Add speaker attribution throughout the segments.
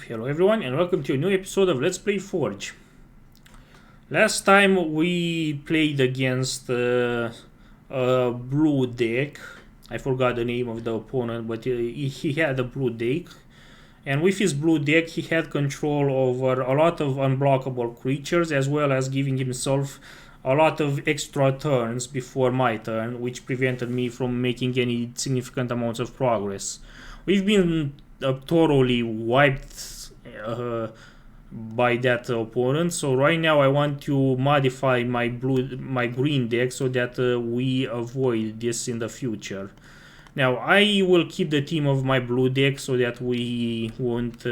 Speaker 1: Hello everyone and welcome to a new episode of Let's Play Forge. Last time we played against a blue deck. I forgot the name of the opponent, but he had a blue deck. And with his blue deck he had control over a lot of unblockable creatures, as well as giving himself a lot of extra turns before my turn, which prevented me from making any significant amounts of progress. We've been thoroughly wiped by that opponent, so right now I want to modify my green deck so that we avoid this in the future. Now I will keep the team of my blue deck so that we won't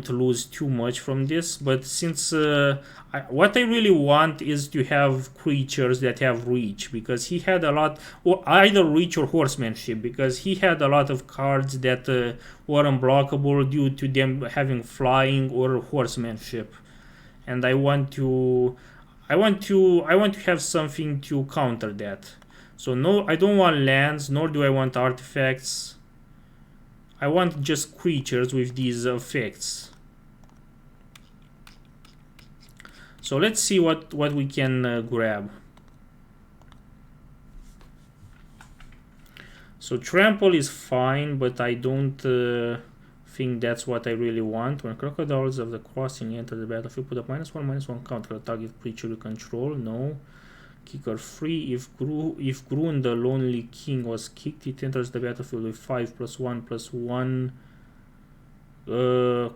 Speaker 1: lose too much from this, but since what I really want is to have creatures that have reach, because he had a lot, or either reach or horsemanship, because he had a lot of cards that were unblockable due to them having flying or horsemanship, and I want to have something to counter that. So no, I don't want lands, nor do I want artifacts. I want just creatures with these effects. So let's see what we can grab. So trample is fine, but I don't think that's what I really want. When crocodiles of the crossing enter the battlefield, put a -1/-1 counter target creature you control. No. Kicker free. If Grun the Lonely King was kicked, it enters the battlefield with 5+1/+1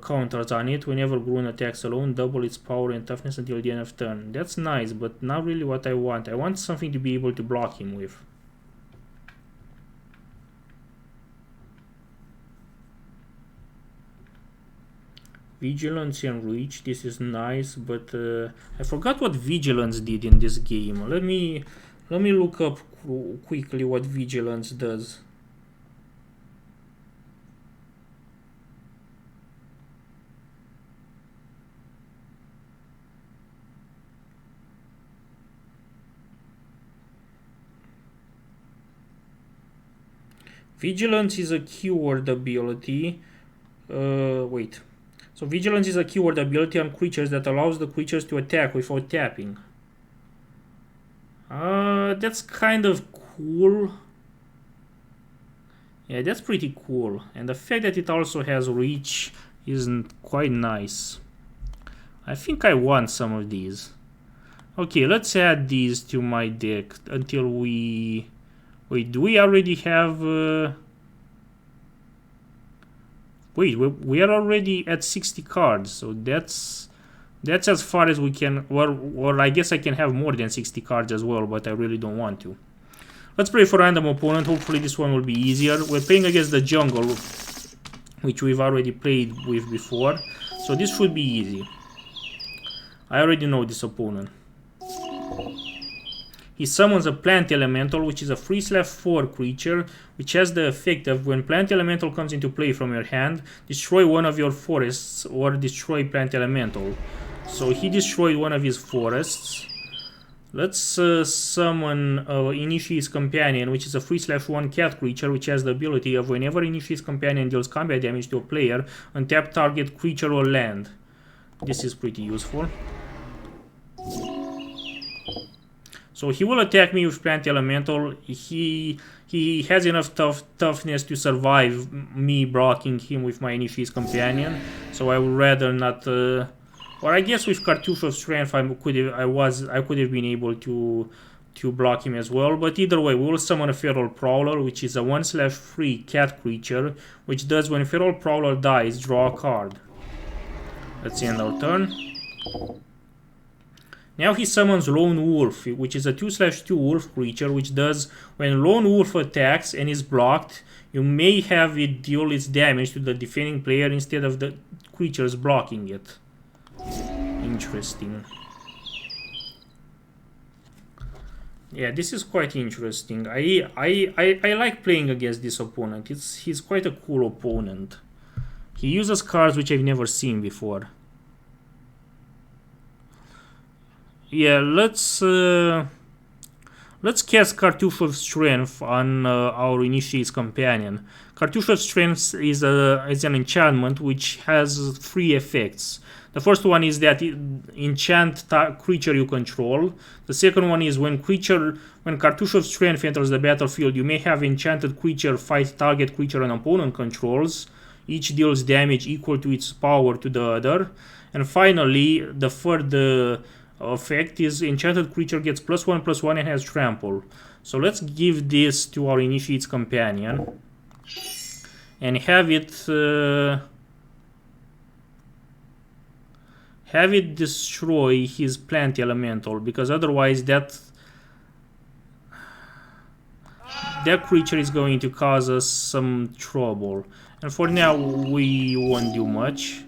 Speaker 1: counters on it. Whenever Grun attacks alone, double its power and toughness until the end of turn. That's nice, but not really what I want. I want something to be able to block him with. Vigilance and reach, this is nice, but I forgot what vigilance did in this game. Let me look up quickly what vigilance does. Vigilance is a keyword ability. Wait. So Vigilance is a keyword ability on creatures that allows the creatures to attack without tapping. That's kind of cool. Yeah, that's pretty cool. And the fact that it also has reach isn't quite nice. I think I want some of these. Okay, let's add these to my deck until we... Wait, do we already have... Wait, we are already at 60 cards, so that's as far as we can, or I guess I can have more than 60 cards as well, but I really don't want to. Let's play for random opponent. Hopefully this one will be easier. We're playing against the jungle, which we've already played with before, so this should be easy. I already know this opponent. He summons a plant elemental, which is a 3/4 creature, which has the effect of when plant elemental comes into play from your hand, destroy one of your forests or destroy plant elemental. So he destroyed one of his forests. Let's summon Initiate's Companion, which is a 3/1 cat creature, which has the ability of whenever Initiate's Companion deals combat damage to a player, untap target creature or land. This is pretty useful. So he will attack me with Plant Elemental. He has enough toughness to survive me blocking him with my Initiate's Companion. So I would rather not... or I guess with Cartouche of Strength I could have been able to block him as well. But either way, we will summon a Feral Prowler, which is a 1/3 cat creature, which does when Feral Prowler dies, draw a card. Let's end our turn. Now he summons Lone Wolf, which is a 2/2 wolf creature, which does when Lone Wolf attacks and is blocked, you may have it deal its damage to the defending player instead of the creatures blocking it. Interesting. Yeah, this is quite interesting. I like playing against this opponent. He's quite a cool opponent. He uses cards which I've never seen before. Yeah, let's Let's cast Cartouche of Strength on our Initiate's Companion. Cartouche of Strength is an enchantment which has 3 effects. The first one is that it enchant creature you control. The second one is when Cartouche of Strength enters the battlefield, you may have enchanted creature fight target creature an opponent controls. Each deals damage equal to its power to the other. And finally, the third effect is enchanted creature gets +1/+1 and has trample. So let's give this to our Initiate's Companion and have it destroy his plant elemental, because otherwise that creature is going to cause us some trouble. And for now we won't do much.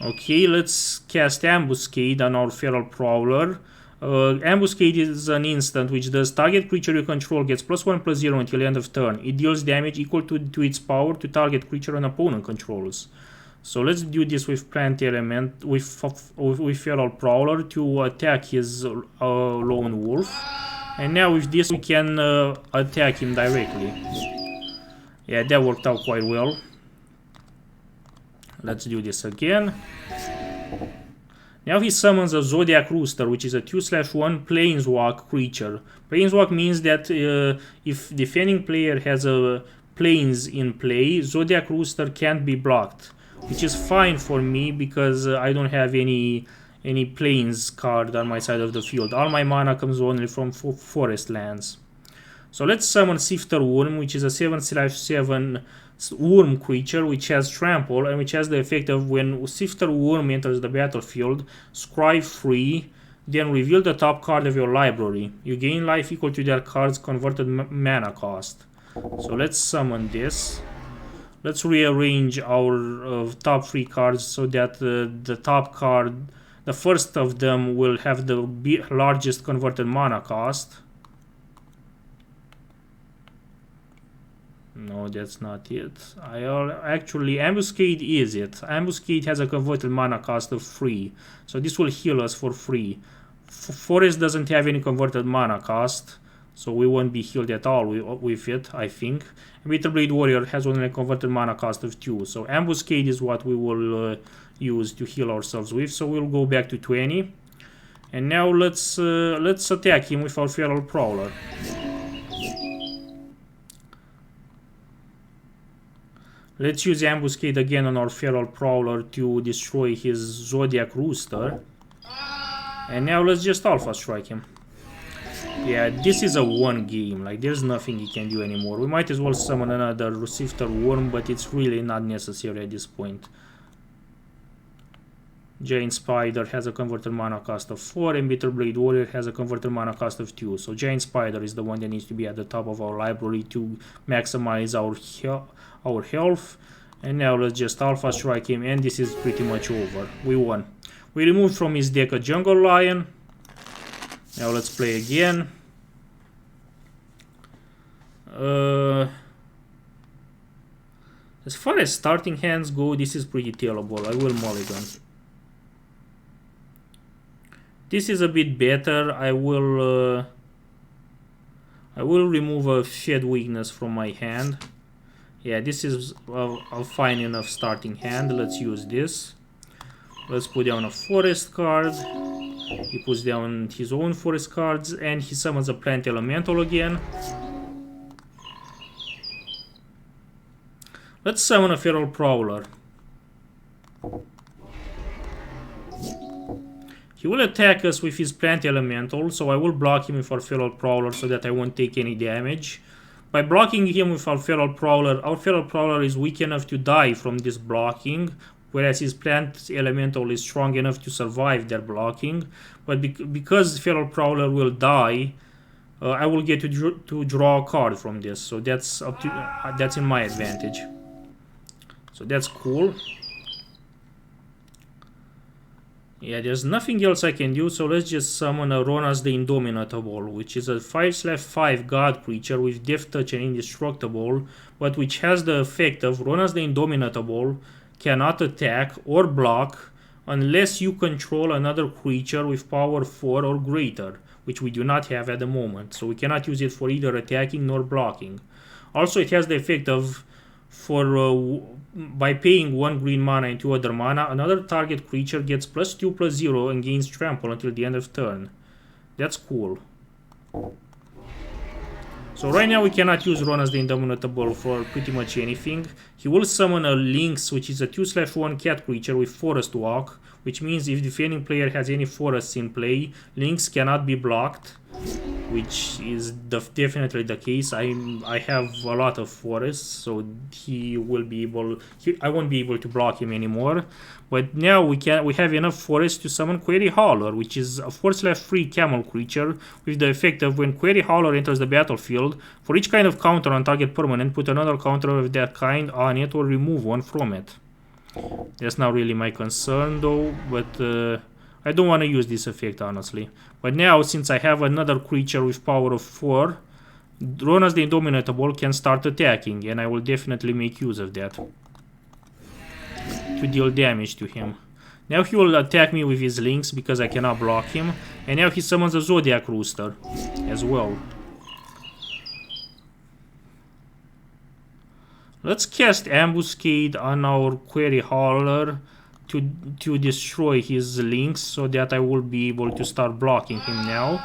Speaker 1: Okay, let's cast Ambuscade on our Feral Prowler. Ambuscade is an instant which does target creature you control gets +1/+0 until the end of turn. It deals damage equal to its power to target creature an opponent controls. So let's do this with Plant Element, with Feral Prowler to attack his Lone Wolf. And now with this we can attack him directly. Yeah, that worked out quite well. Let's do this again. Now he summons a Zodiac Rooster, which is a 2/1 Planeswalk creature. Planeswalk means that if defending player has a planes in play, Zodiac Rooster can't be blocked, which is fine for me because I don't have any planes card on my side of the field. All my mana comes only from forest lands. So let's summon Sifter Worm, which is a 7/7 worm creature which has trample and which has the effect of when Sifter Worm enters the battlefield, scry free, then reveal the top card of your library. You gain life equal to that card's converted mana cost. So let's summon this. Let's rearrange our top 3 cards so that the top card, the first of them, will have the largest converted mana cost. No, that's not it. Actually, Ambuscade is it. Ambuscade has a converted mana cost of 3, so this will heal us for free. Forest doesn't have any converted mana cost, so we won't be healed at all with it, I think. Bitterblade Warrior has only a converted mana cost of 2, so Ambuscade is what we will use to heal ourselves with. So we'll go back to 20, and now let's attack him with our Feral Prowler. Let's use Ambuscade again on our Feral Prowler to destroy his Zodiac Rooster. And now let's just Alpha Strike him. Yeah, this is a 1 game, like there's nothing he can do anymore. We might as well summon another Sifter Worm, but it's really not necessary at this point. Giant Spider has a converted mana cost of 4 and Bitterblade Warrior has a converted mana cost of 2. So Giant Spider is the one that needs to be at the top of our library to maximize our health. And now let's just Alpha Strike him, and this is pretty much over. We won. We removed from his deck a Jungle Lion. Now let's play again. As far as starting hands go, this is pretty terrible. I will mulligan. This is a bit better. I will remove a Shed Weakness from my hand. Yeah, this is a fine enough starting hand. Let's use this. Let's put down a forest card. He puts down his own forest cards and he summons a plant elemental again. Let's summon a Feral Prowler. He will attack us with his plant elemental, so I will block him with our Feral Prowler so that I won't take any damage. By blocking him with our Feral Prowler is weak enough to die from this blocking, whereas his plant elemental is strong enough to survive their blocking. But because Feral Prowler will die, I will get to draw a card from this, so that's in my advantage. So that's cool. Yeah, there's nothing else I can do, so let's just summon a Ronas the Indomitable, which is a 5/5 god creature with Death Touch and Indestructible, but which has the effect of Ronas the Indomitable cannot attack or block unless you control another creature with power 4 or greater, which we do not have at the moment, so we cannot use it for either attacking nor blocking. Also, it has the effect of by paying 1 green mana and 2 other mana, another target creature gets +2/+0 and gains trample until the end of turn. That's cool. So right now we cannot use Ronas the Indomitable for pretty much anything. He will summon a Lynx, which is a 2/1 cat creature with Forest Walk, which means if the defending player has any forests in play, Lynx cannot be blocked, which is definitely the case. I have a lot of forests, so he will be able. I won't be able to block him anymore. But now we have enough forests to summon Query Hauler, which is a 4/3 camel creature with the effect of when Query Hauler enters the battlefield, for each kind of counter on target permanent, put another counter of that kind on it or remove one from it. That's not really my concern though, but I don't want to use this effect honestly. But now, since I have another creature with power of 4, Ronas the Indomitable can start attacking, and I will definitely make use of that to deal damage to him. Now he will attack me with his Lynx because I cannot block him, and now he summons a Zodiac Rooster as well. Let's cast Ambuscade on our Query Hauler to destroy his Lynx so that I will be able to start blocking him now.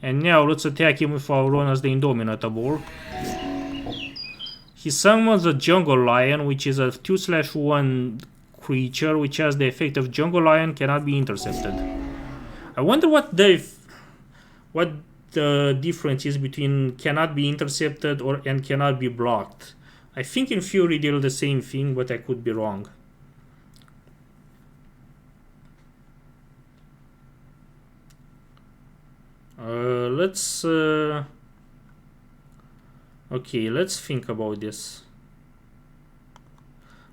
Speaker 1: And now let's attack him with our Ronas the Indomitable. He summons a Jungle Lion, which is a 2/1 creature, which has the effect of Jungle Lion cannot be intercepted. I wonder what the difference is between cannot be intercepted and cannot be blocked. I think in Fury they're the same thing, but I could be wrong. Okay, let's think about this.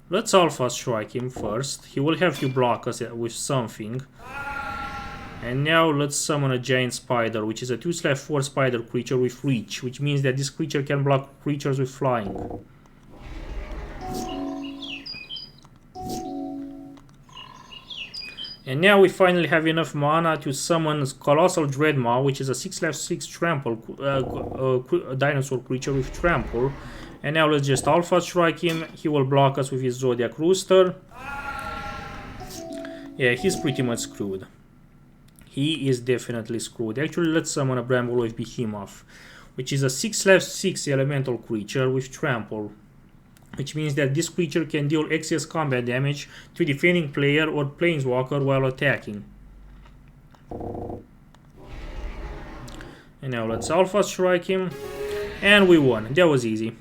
Speaker 1: Let's Alpha Strike him first. He will have to block us with something. And now let's summon a Giant Spider, which is a 2/4 spider creature with reach, which means that this creature can block creatures with flying. And now we finally have enough mana to summon Colossal Dreadmaw, which is a 6/6 trample dinosaur creature with trample. And now let's just Alpha Strike him. He will block us with his Zodiac Rooster. Yeah, he's pretty much screwed. He is definitely screwed. Actually, let's summon a Brambleweave Behemoth, which is a 6/6 elemental creature with trample, which means that this creature can deal excess combat damage to defending player or planeswalker while attacking. And now let's Alpha Strike him, and we won. That was easy.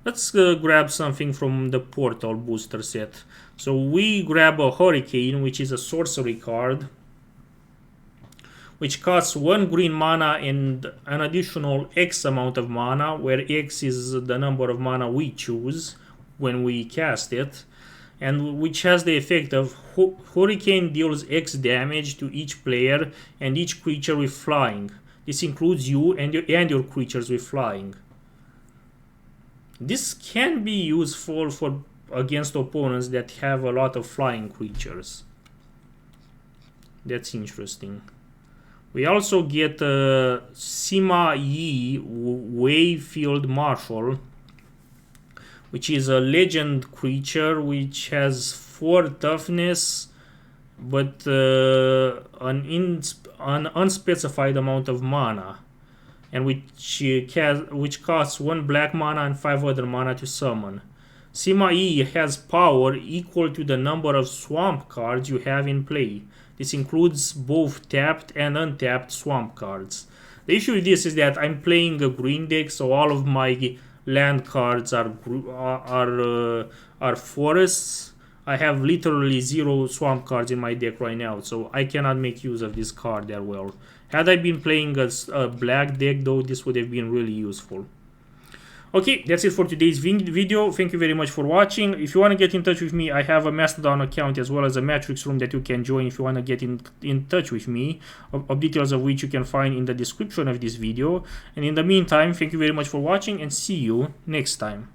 Speaker 1: Let's grab something from the Portal booster set. So we grab a Hurricane, which is a sorcery card, which costs 1 green mana and an additional X amount of mana, where X is the number of mana we choose when we cast it, and which has the effect of Hurricane deals X damage to each player and each creature with flying. This includes you and your creatures with flying. This can be useful for against opponents that have a lot of flying creatures. That's interesting. We also get Sima Yi Wayfield Marshal, which is a legend creature which has 4 toughness but an unspecified amount of mana, and which costs 1 black mana and 5 other mana to summon. Sima Yi has power equal to the number of swamp cards you have in play. This includes both tapped and untapped swamp cards. The issue with this is that I'm playing a green deck, so all of my land cards are forests. I have literally 0 swamp cards in my deck right now, so I cannot make use of this card that well. Had I been playing a black deck though, this would have been really useful. Okay, that's it for today's video. Thank you very much for watching. If you want to get in touch with me, I have a Mastodon account as well as a Matrix room that you can join if you want to get in touch with me, of details of which you can find in the description of this video. And in the meantime, thank you very much for watching and see you next time.